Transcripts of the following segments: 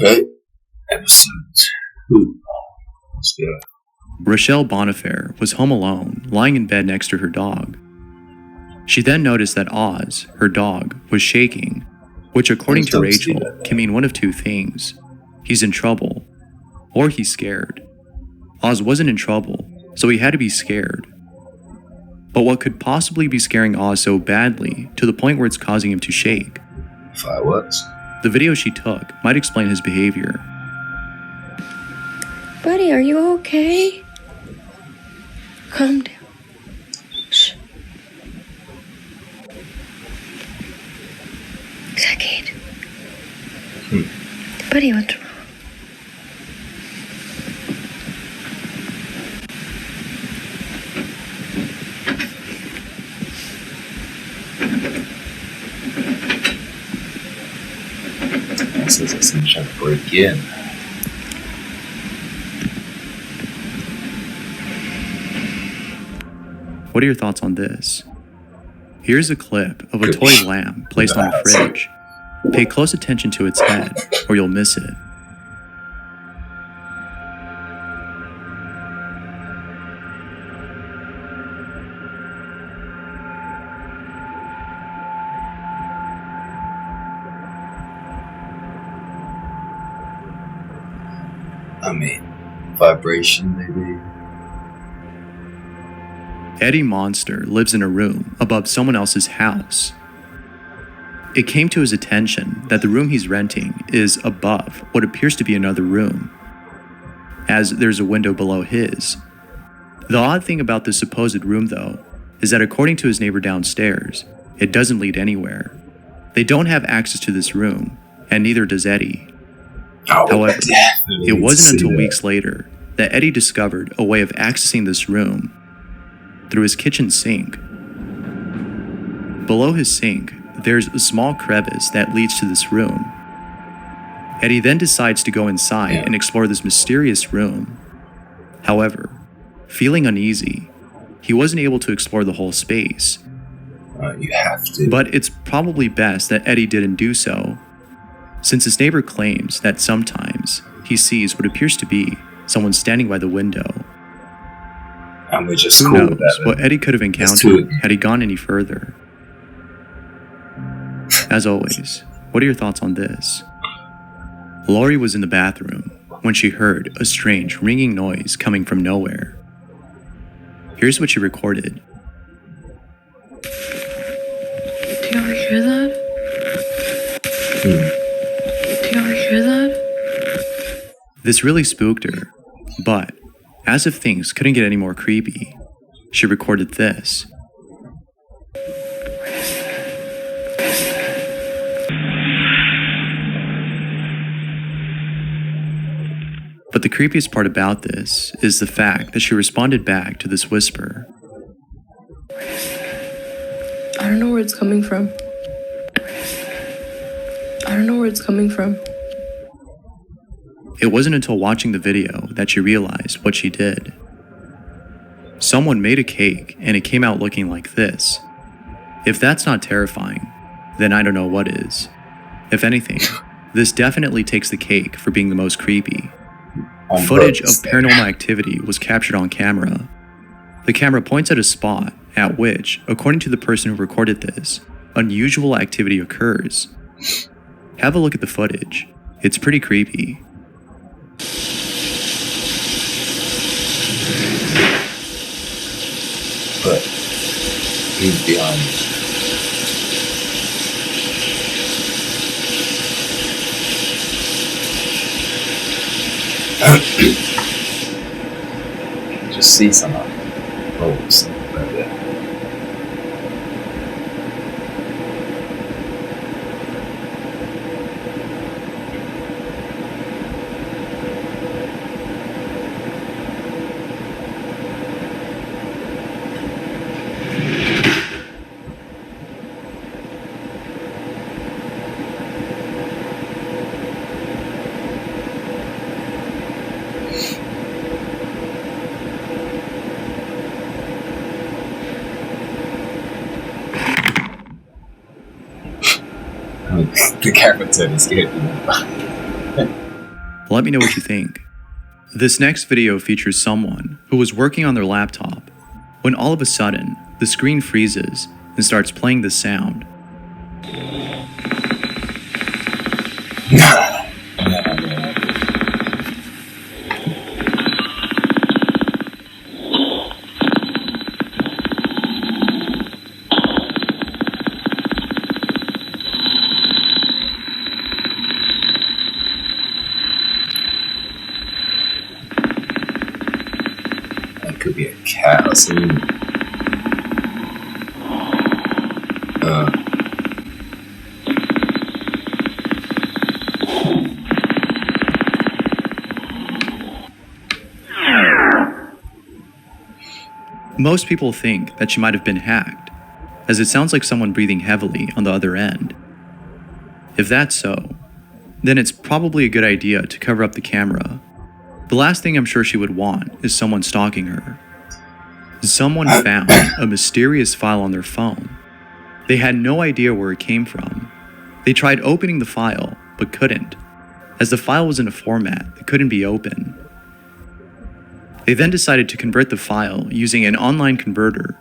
Okay, episode 2. Let's go. Rochelle Bonifaire was home alone, lying in bed next to her dog. She then noticed that Oz, her dog, was shaking, which according to Rachel can mean one of two things. He's in trouble, or he's scared. Oz wasn't in trouble, so he had to be scared. But what could possibly be scaring Oz so badly to the point where it's causing him to shake? Fireworks? The video she took might explain his behavior. Buddy, are you okay? Calm down. Shh. Is that Kate? Buddy, what's wrong? It says it's trying to break in. What are your thoughts on this? Here's a clip of a toy lamp placed on a fridge. Pay close attention to its head, or you'll miss it. I mean, vibration maybe. Eddie Monster lives in a room above someone else's house. It came to his attention that the room he's renting is above what appears to be another room, as there's a window below his. The odd thing about this supposed room, though, is that according to his neighbor downstairs, it doesn't lead anywhere. They don't have access to this room, and neither does Eddie. However, it wasn't until weeks later that Eddie discovered a way of accessing this room through his kitchen sink. Below his sink, there's a small crevice that leads to this room. Eddie then decides to go inside and explore this mysterious room. However, feeling uneasy, he wasn't able to explore the whole space. You have to. But it's probably best that Eddie didn't do so, since his neighbor claims that sometimes he sees what appears to be someone standing by the window. And we're just Who knows what Eddie could have encountered had he gone any further. As always, what are your thoughts on this? Lori was in the bathroom when she heard a strange ringing noise coming from nowhere. Here's what she recorded. Do you ever hear that? Do you ever hear that? This really spooked her, but as if things couldn't get any more creepy, she recorded this. But the creepiest part about this is the fact that she responded back to this whisper. I don't know where it's coming from. I don't know where it's coming from. It wasn't until watching the video that she realized what she did. Someone made a cake and it came out looking like this. If that's not terrifying, then I don't know what is. If anything, this definitely takes the cake for being the most creepy. Footage of paranormal activity was captured on camera. The camera points at a spot at which, according to the person who recorded this, unusual activity occurs. Have a look at the footage. It's pretty creepy. But he's behind. Just see some holes right there. The camera turned scared me. Let me know what you think. This next video features someone who was working on their laptop when all of a sudden the screen freezes and starts playing this sound. That could be a cat or something. Most people think that she might have been hacked, as it sounds like someone breathing heavily on the other end. If that's so, then it's probably a good idea to cover up the camera. The last thing I'm sure she would want is someone stalking her. Someone found a mysterious file on their phone. They had no idea where it came from. They tried opening the file, but couldn't, as the file was in a format that couldn't be opened. They then decided to convert the file using an online converter.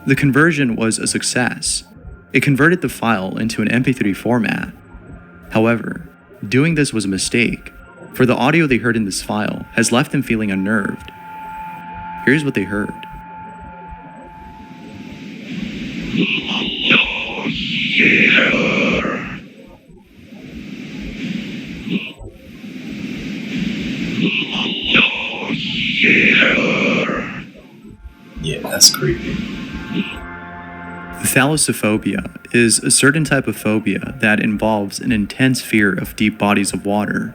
The conversion was a success. It converted the file into an MP3 format. However, doing this was a mistake, for the audio they heard in this file has left them feeling unnerved. Here's what they heard. Yeah, that's creepy. Thalassophobia is a certain type of phobia that involves an intense fear of deep bodies of water.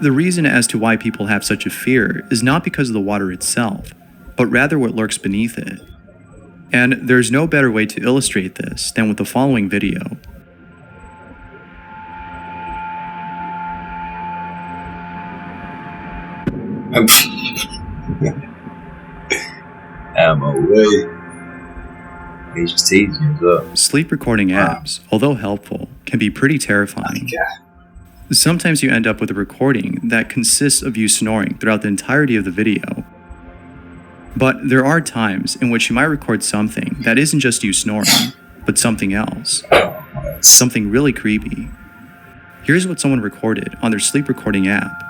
The reason as to why people have such a fear is not because of the water itself, but rather what lurks beneath it. And there's no better way to illustrate this than with the following video. I'm away. They just teasing you as well. Sleep recording apps, although helpful, can be pretty terrifying. Sometimes you end up with a recording that consists of you snoring throughout the entirety of the video. But there are times in which you might record something that isn't just you snoring, but something else. Something really creepy. Here's what someone recorded on their sleep recording app.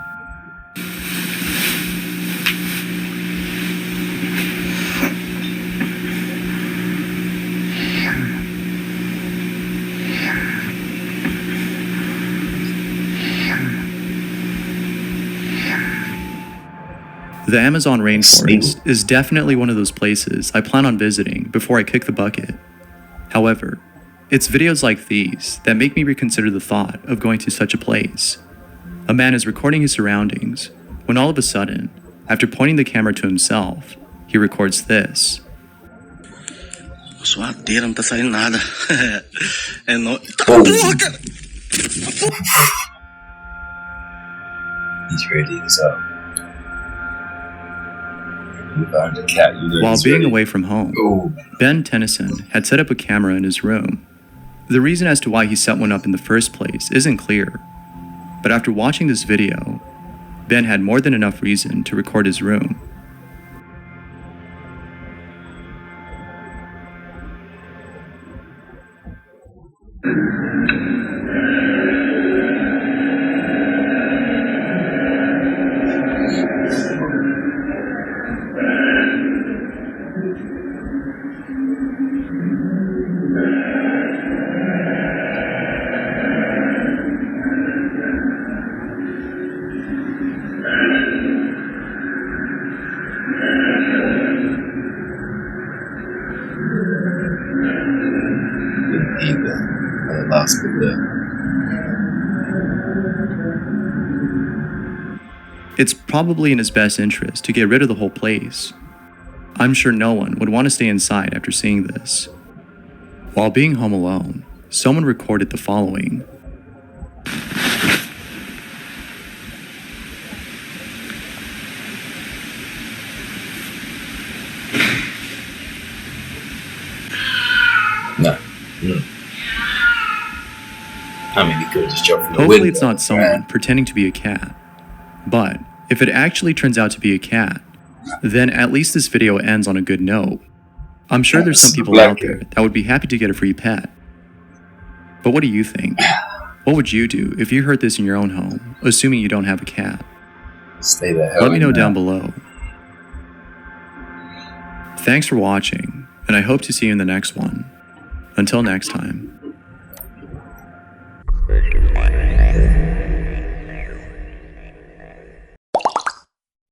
The Amazon rainforest is definitely one of those places I plan on visiting before I kick the bucket. However, it's videos like these that make me reconsider the thought of going to such a place. A man is recording his surroundings when all of a sudden, after pointing the camera to himself, he records this. Suadeira, não tá saindo nada. É no... He's ready as up. You found a cat, you know. While he's being ready. away from home, Oh, Ben Tennyson had set up a camera in his room. The reason as to why he set one up in the first place isn't clear, but after watching this video, Ben had more than enough reason to record his room. the last bit there. It's probably in his best interest to get rid of the whole place. I'm sure no one would want to stay inside after seeing this. While being home alone, someone recorded the following. No. I mean, he could have just jumped from the Hopefully window. it's not someone pretending to be a cat. But if it actually turns out to be a cat, then at least this video ends on a good note. I'm sure there's some people out there that would be happy to get a free pet. But what do you think? What would you do if you heard this in your own home, assuming you don't have a cat? Stay the hell Let me know in down there. below. Thanks for watching, and I hope to see you in the next one. Until next time.